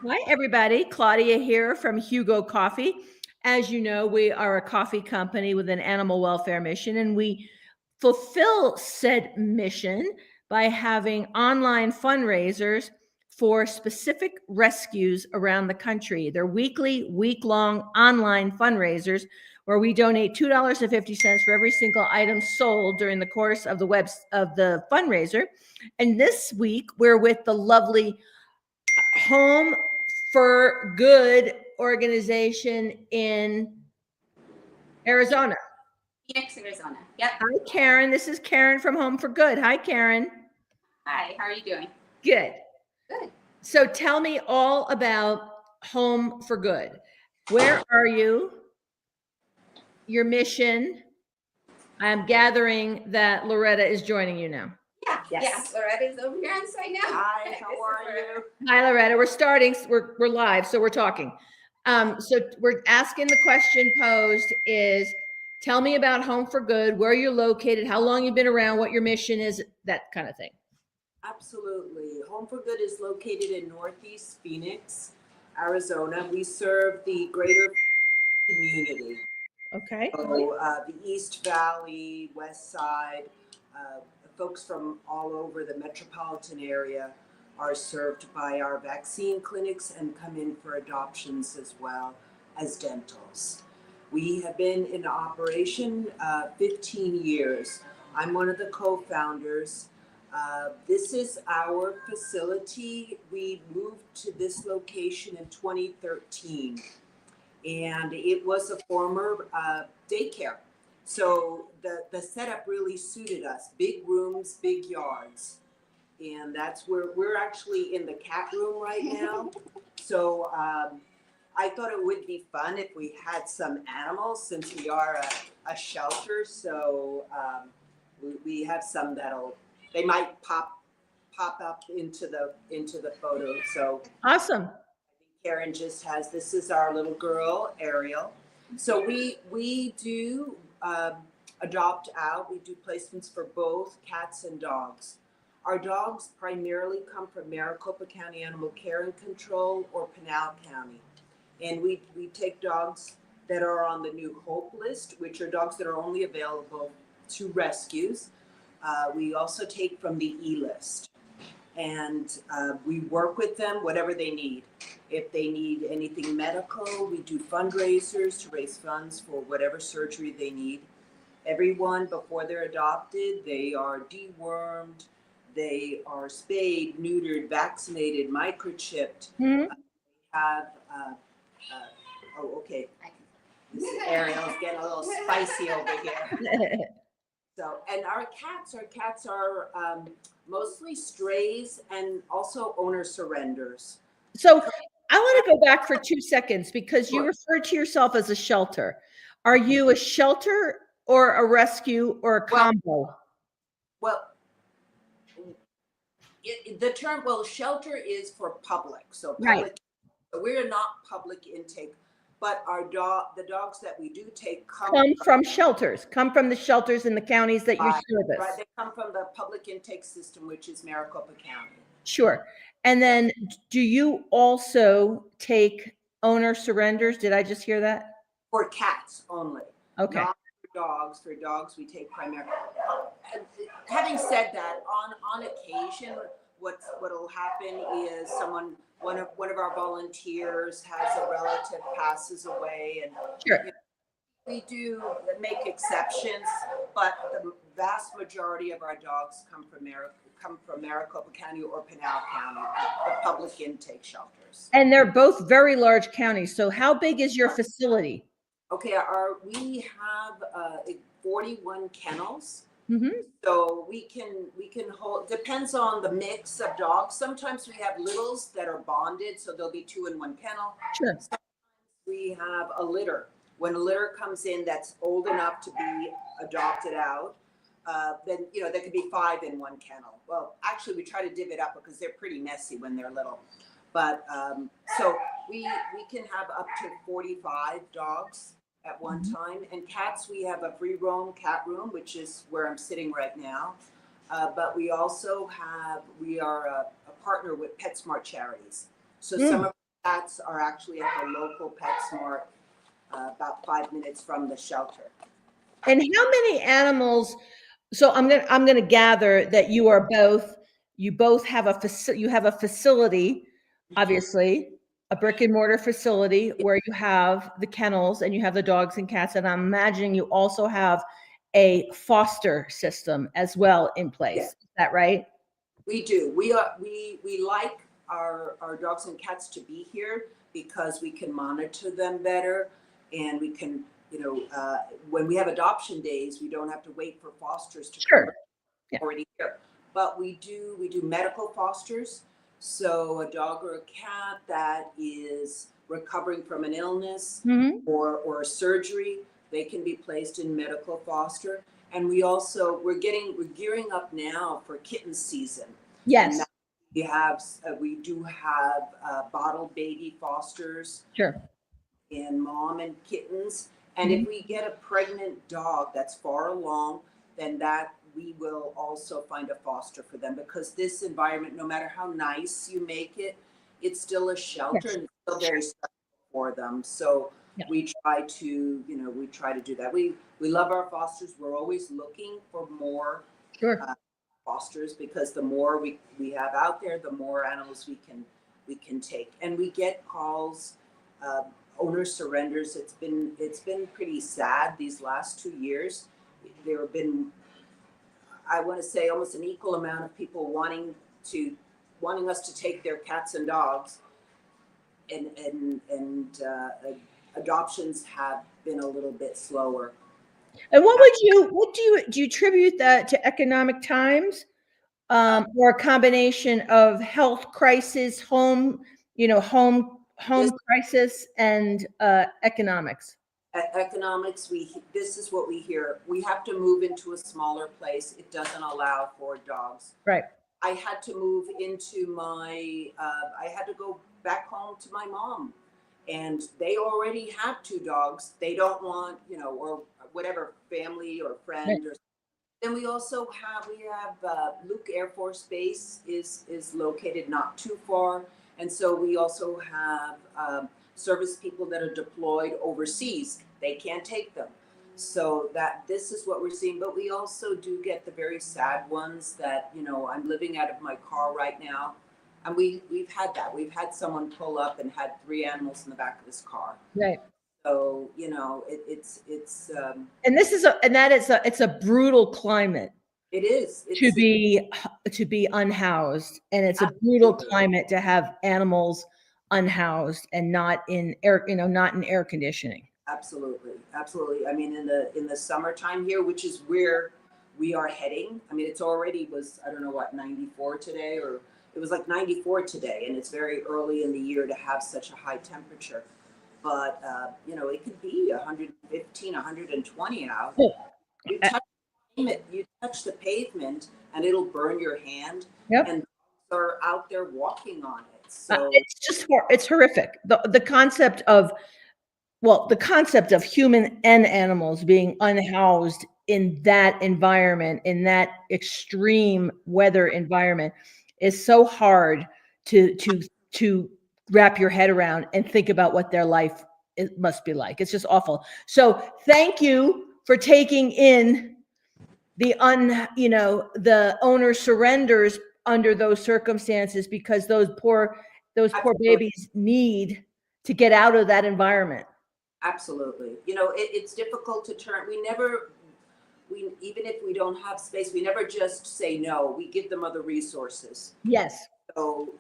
Hi, everybody. Claudia here from Hugo Coffee. As you know, we are a coffee company with an animal welfare mission, and we fulfill said mission by having online fundraisers for specific rescues around the country. They're weekly, week-long online fundraisers where we donate $2.50 for every single item sold during the course of the fundraiser. And this week, we're with the lovely Home for Good organization in Arizona. Phoenix, Arizona. Yep. Hi, Karen. This is Karen from Home for Good. Hi, Karen. Hi, how are you doing? Good. Good. So tell me all about Home for Good. Where are you? Your mission. I'm gathering that Loretta is joining you now. Yeah, Yes. Loretta's over here on site now. Hi, how are you? Hi, Loretta. We're starting. We're live, so we're talking. So we're asking the question posed is, tell me about Home for Good, where you're located, how long you've been around, what your mission is, that kind of thing. Absolutely. Home for Good is located in Northeast Phoenix, Arizona. We serve the greater community. Okay. So the East Valley, West Side, folks from all over the metropolitan area are served by our vaccine clinics and come in for adoptions as well as dentals. We have been in operation 15 years. I'm one of the co-founders. This is our facility. We moved to this location in 2013, and it was a former daycare. So the setup really suited us. Big rooms, big yards. And that's where we're actually in the cat room right now. So I thought it would be fun if we had some animals since we are a shelter. So we have some they might pop up into the photo. So Awesome. Karen just has, this is our little girl, Ariel. So we do adopt out. We do placements for both cats and dogs. Our dogs primarily come from Maricopa County Animal Care and Control or Pinal County. And we take dogs that are on the New Hope list, which are dogs that are only available to rescues. We also take from the E list. And we work with them, whatever they need. If they need anything medical, we do fundraisers to raise funds for whatever surgery they need. Everyone, before they're adopted, they are dewormed, they are spayed, neutered, vaccinated, microchipped. Mhm. Have, oh, okay. This is Ariel's getting a little spicy over here. So, and our cats are mostly strays and also owner surrenders. So I want to go back for 2 seconds because you Sure. referred to yourself as a shelter. Are you a shelter or a rescue or a combo? Well, the term, shelter is for public. So public, Right. we're not public intake, but the dogs that we do take Come from shelters, come from the shelters in the counties that you right, service. they come from the public intake system, which is Maricopa County. Sure. And then do you also take owner surrenders? Did I just hear that? For cats only. Okay. Not for dogs. For dogs, we take primarily. Having said that, on occasion, what'll happen is one of our volunteers has a relative passes away, and Sure. we do make exceptions, but the vast majority of our dogs come from Maricopa County or Pinal County, the public intake shelters. And they're both very large counties. So how big is your facility? Okay, we have 41 kennels. Mm-hmm. So we can hold, depends on the mix of dogs. Sometimes we have littles that are bonded, so there'll be 2 in one kennel. Sure. Sometimes we have a litter. When a litter comes in that's old enough to be adopted out, then there could be 5 in one kennel. Well, actually, we try to div it up because they're pretty messy when they're little. But so we can have up to 45 dogs at one time. And cats, we have a free roam cat room, which is where I'm sitting right now. But we also we are a partner with PetSmart Charities. So some of our cats are actually at the local PetSmart, about 5 minutes from the shelter. And how many animals? So I'm gonna gather that you both have a facility, obviously, a brick and mortar facility where you have the kennels and you have the dogs and cats, and I'm imagining you also have a foster system as well in place. Yeah. Is that right? We do. We like our dogs and cats to be here because we can monitor them better, and we can, when we have adoption days, we don't have to wait for fosters to come Sure. Yeah. already here. But we do medical fosters. So a dog or a cat that is recovering from an illness Mhm. or a surgery, they can be placed in medical foster. And we're gearing up now for kitten season. Yes. And we do have bottle baby fosters Sure. and mom and kittens. And if we get a pregnant dog that's far along, then that we will also find a foster for them, because this environment, no matter how nice you make it, it's still a shelter. Yes. And it's still very special for them. So Yeah. we try to do that. We love our fosters. We're always looking for more Sure. fosters, because the more we have out there, the more animals we can take. And we get calls, owner surrenders. It's been pretty sad these last 2 years. There have been, I want to say, almost an equal amount of people wanting us to take their cats and dogs, and adoptions have been a little bit slower. And what do you attribute that to economic times, or a combination of health crisis, home crisis, and economics? Economics, this is what we hear. We have to move into a smaller place. It doesn't allow for dogs. Right. I had to move into I had to go back home to my mom, and they already have 2 dogs. They don't want, or whatever, family or friend. Or then we also have Luke Air Force Base is located not too far, and so we also have service people that are deployed overseas. They can't take them, so this is what we're seeing. But we also do get the very sad ones that, I'm living out of my car right now, and we've had that. We've had someone pull up and had 3 animals in the back of his car. Right. So it's And it's a brutal climate it is to be unhoused, and it's a brutal climate to have animals unhoused and not in air conditioning. Absolutely. I mean, in the summertime here, which is where we are heading. I mean, it's already was, I don't know what, 94 today, or it was like 94 today, and it's very early in the year to have such a high temperature. But it could be 115, 120 out. You touch the pavement, and it'll burn your hand. Yep. And are out there walking on it. So it's horrific. The concept of human and animals being unhoused in that environment, in that extreme weather environment, is so hard to wrap your head around and think about what their life must be like. It's just awful. So thank you for taking in the owner surrenders under those circumstances, because those poor babies need to get out of that environment. Absolutely. It's difficult to turn. Even if we don't have space, we never just say no. We give them other resources. Yes. So,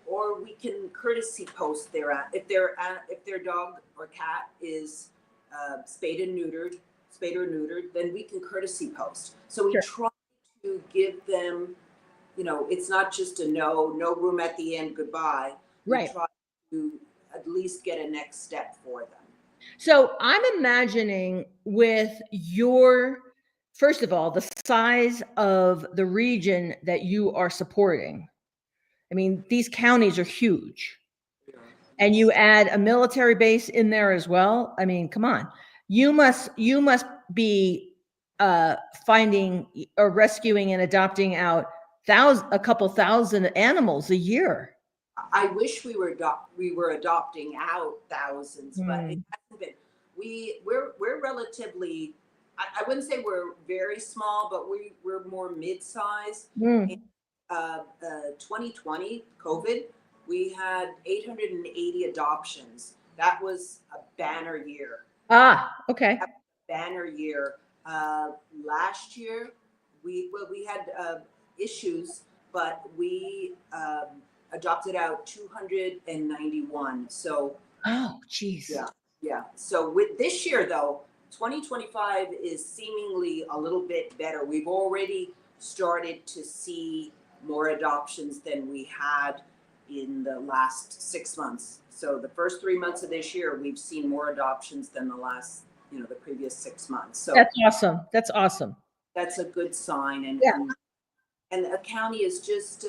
or we can courtesy post if their dog or cat is spayed or neutered, then we can courtesy post. So we try to give them, it's not just a no room at the end, goodbye. Right. We try to at least get a next step for them. So I'm imagining, with first of all, the size of the region that you are supporting. I mean, these counties are huge. And you add a military base in there as well. I mean, come on. You must be finding or rescuing and adopting out a couple thousand animals a year. I wish we were adopting out thousands, but it hasn't been. We're relatively. I wouldn't say we're very small, but we're more mid-sized. Mm. 2020 COVID, we had 880 adoptions. That was a banner year. Okay. Banner year. Last year, we had issues, but we adopted out 291. So Oh, geez. yeah. So with this year though, 2025 is seemingly a little bit better. We've already started to see more adoptions than we had in the last 6 months. So the first 3 months of this year, we've seen more adoptions than the previous 6 months. So That's awesome. That's awesome. that's a good sign. And Yeah. and the county is just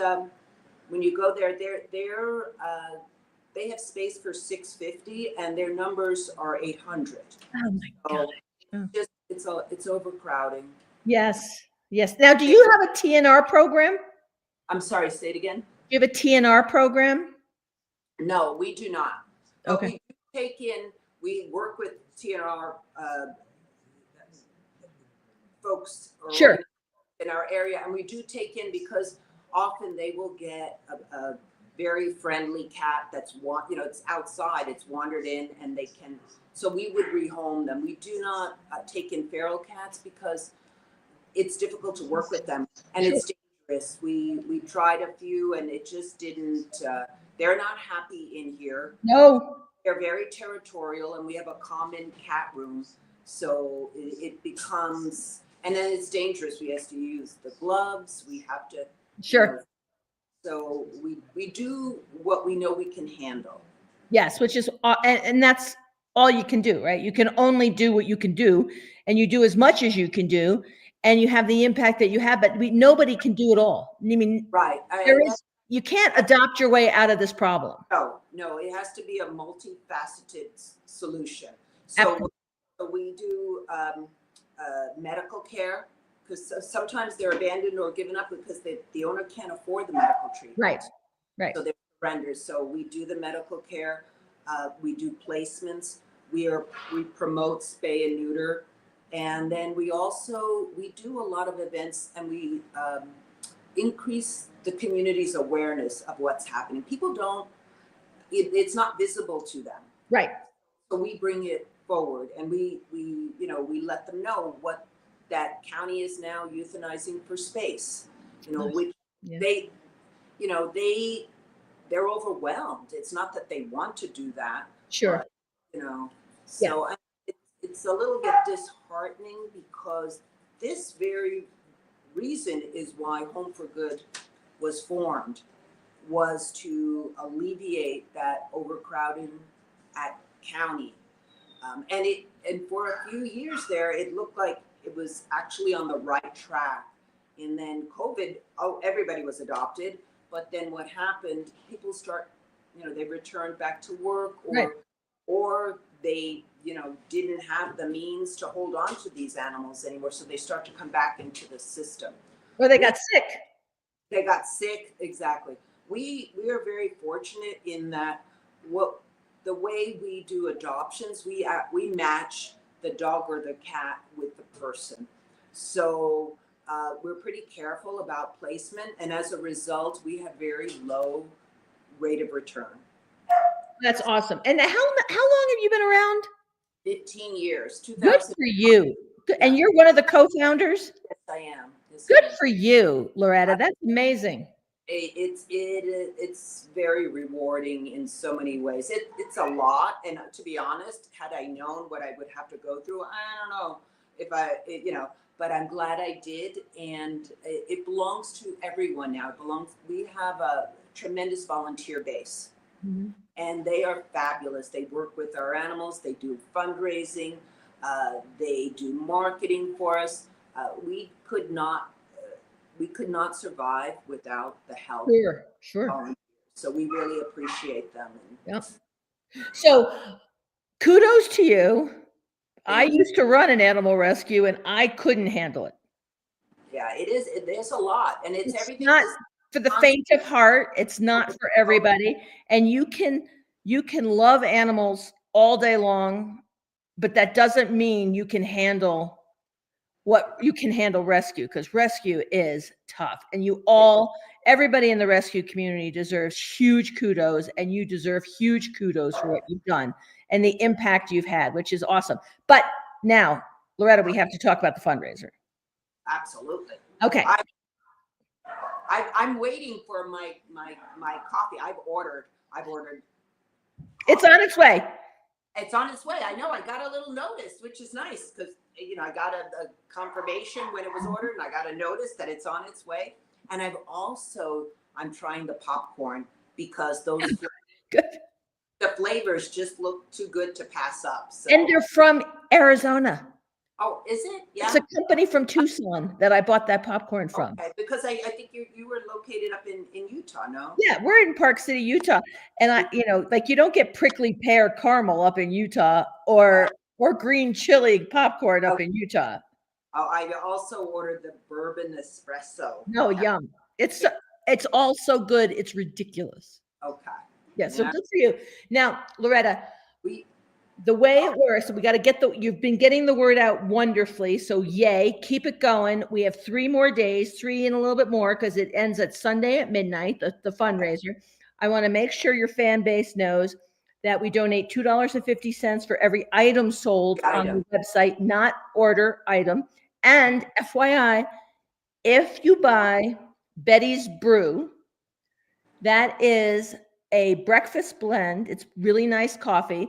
when you go there, they have space for 650, and their numbers are 800. Oh my So God. it's overcrowding. Yes. Yes. Now, do you have a TNR program? I'm sorry, say it again. Do you have a TNR program? No, we do not. But Okay. we work with TNR folks Sure. in our area, and we do take in because often they will get a very friendly cat that's it's outside, it's wandered in, and they can. So we would rehome them. We do not take in feral cats because it's difficult to work with them, and it's dangerous. We tried a few, and it just didn't. They're not happy in here. No. They're very territorial, and we have a common cat room, so it becomes. And then it's dangerous. We have to use the gloves. We have to. Sure. So we do what we know we can handle. Yes, which is, and that's all you can do, right? You can only do what you can do, and you do as much as you can do, and you have the impact that you have, but nobody can do it all. I mean, Right. you can't adopt your way out of this problem. No, it has to be a multifaceted solution. So we do medical care, because sometimes they're abandoned or given up because the owner can't afford the medical treatment. Right. So they're surrendered. So we do the medical care. We do placements. We promote spay and neuter, and then we do a lot of events, and we increase the community's awareness of what's happening. People don't. It's not visible to them. Right. So we bring it forward, and we let them know what that county is now euthanizing for space. Which they're overwhelmed. It's not that they want to do that. Sure. But, so it's a little bit disheartening, because this very reason is why Home for Good was formed, was to alleviate that overcrowding at county. And for a few years there, it looked like it was actually on the right track. And then COVID, everybody was adopted. But then what happened, people they returned back to work, or they, didn't have the means to hold on to these animals anymore. So they start to come back into the system. Or they got sick. They got sick, exactly. We are very fortunate in that the way we do adoptions, we match the dog or the cat with the person. So we're pretty careful about placement, and as a result, we have very low rate of return. That's awesome. And how long have you been around? 15 years. Good for you. And you're one of the co-founders? Yes, I am. Good for you, Loretta. That's amazing. It's very rewarding in so many ways. It's a lot, and to be honest, had I known what I would have to go through, I don't know if but I'm glad I did, and it belongs to everyone now. We have a tremendous volunteer base, and they are fabulous. They work with our animals. They do fundraising. They do marketing for us. We could not survive without the help. Sure. So we really appreciate them. Yep. So kudos to you. I used to run an animal rescue, and I couldn't handle it. Yeah, it is. There's a lot, and it's everything. for the faint of heart. It's not for everybody. And you can love animals all day long, but that doesn't mean you can handle rescue, because rescue is tough. And everybody in the rescue community deserves huge kudos, and you deserve huge kudos for what you've done and the impact you've had, which is awesome. But now, Loretta, we have to talk about the fundraiser. Absolutely. Okay. I'm waiting for my coffee. I've ordered. It's on its way. It's on its way. I know. I got a little notice, which is nice because, I got a confirmation when it was ordered, and I got a notice that it's on its way. And I'm trying the popcorn because those Good. the flavors just look too good to pass up. So. And they're from Arizona. Oh, is it? Yeah. It's a company from Tucson that I bought that popcorn from. Okay, because I think you were located up in Utah, no? Yeah, we're in Park City, Utah. And you don't get prickly pear caramel up in Utah or green chili popcorn up in Utah. Oh, I also ordered the bourbon espresso. No, yum. It's all so good. It's ridiculous. Okay. Yeah, so good for you. Now, Loretta, the way it works, we got to you've been getting the word out wonderfully. So yay, keep it going. We have 3 more days, 3 and a little bit more, because it ends at Sunday at midnight, the fundraiser. I want to make sure your fan base knows that we donate $2.50 for every item sold on the website, not order item. And FYI, if you buy Betty's Brew, that is a breakfast blend. It's really nice coffee.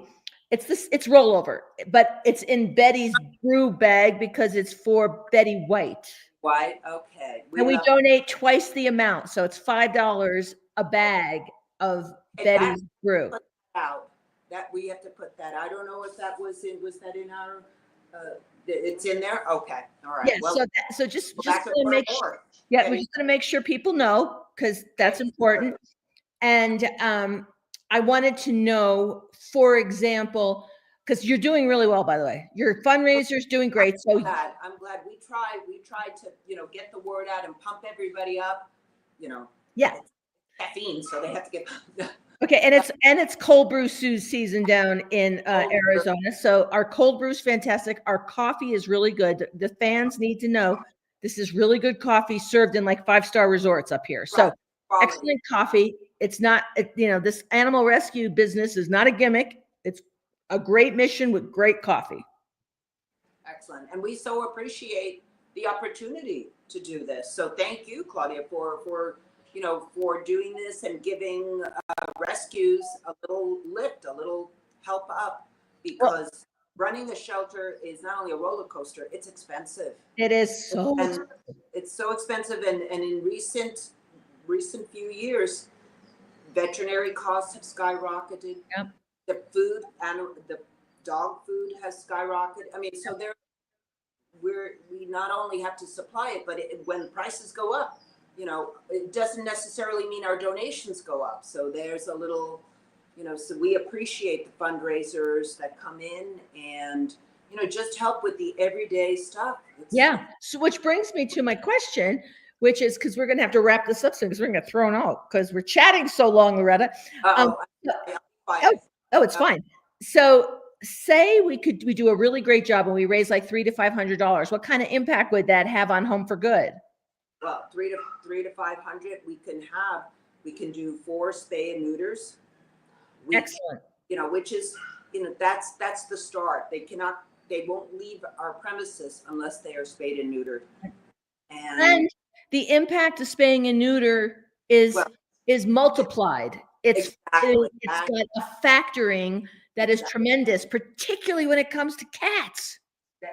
It's rollover, but it's in Betty's Brew bag because it's for Betty White. White, okay. We donate twice the amount, so it's $5 a bag of Betty's Brew. That we have to put that. I don't know if that was in our. It's in there. Okay, all right. Yeah. Well, so just to make sure. Yeah, we're just going to make sure people know, because that's important. And I wanted to know, for example, because you're doing really well, by the way. Your fundraiser's doing great. So I'm glad we tried to get the word out and pump everybody up. Yeah. It's caffeine, so they have to get. Okay, and it's cold brew season down in Arizona. So our cold brew is fantastic. Our coffee is really good. The fans need to know this is really good coffee served in like 5-star resorts up here. So excellent coffee. It's not, this animal rescue business is not a gimmick. It's a great mission with great coffee. Excellent. And we so appreciate the opportunity to do this. So thank you, Claudia, for doing this and giving rescues a little lift, a little help up, because running a shelter is not only a roller coaster, it's expensive. It is so expensive. It's so expensive. And in recent few years, veterinary costs have skyrocketed. Yep. The food and the dog food has skyrocketed. I mean, so we not only have to supply it, but when prices go up, it doesn't necessarily mean our donations go up. So there's a little, so we appreciate the fundraisers that come in and, just help with the everyday stuff. Yeah. So which brings me to my question, which is, because we're going to have to wrap this up soon, because we're going to get thrown out because we're chatting so long, Loretta. It's fine. So say we do a really great job and we raise like $300 to $500. What kind of impact would that have on Home for Good? Well, 300 to 500. We can do 4 spay and neuters. Excellent. Which is, that's the start. They won't leave our premises unless they are spayed and neutered. And the impact of spaying and neuter is multiplied. It's got a factoring that is tremendous, particularly when it comes to cats.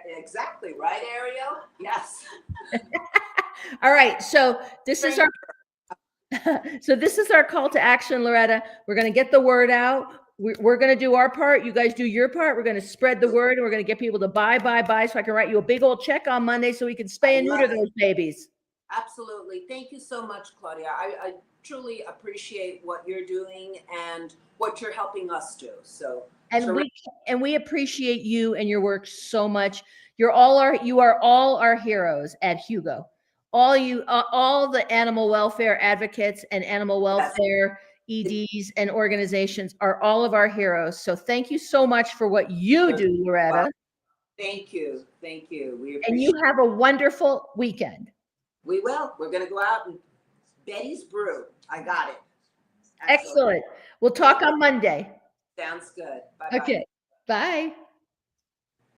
Exactly right, Ariel. Yes. All right. So this is our call to action, Loretta. We're going to get the word out. We're going to do our part. You guys do your part. We're going to spread the word, and we're going to get people to buy, so I can write you a big old check on Monday so we can spay and neuter those babies. Absolutely. Thank you so much, Claudia. I truly appreciate what you're doing and what you're helping us do. So, we appreciate you and your work so much. You are all our heroes at Hugo. all the animal welfare advocates and animal welfare EDs and organizations are all of our heroes. So thank you so much for what you do, Loretta. Thank you. Thank you. We And appreciate you have a wonderful weekend. We will. We're going to go out and Betty's Brew. I got it. Excellent. We'll talk on Monday. Sounds good. Bye-bye. Okay. Bye.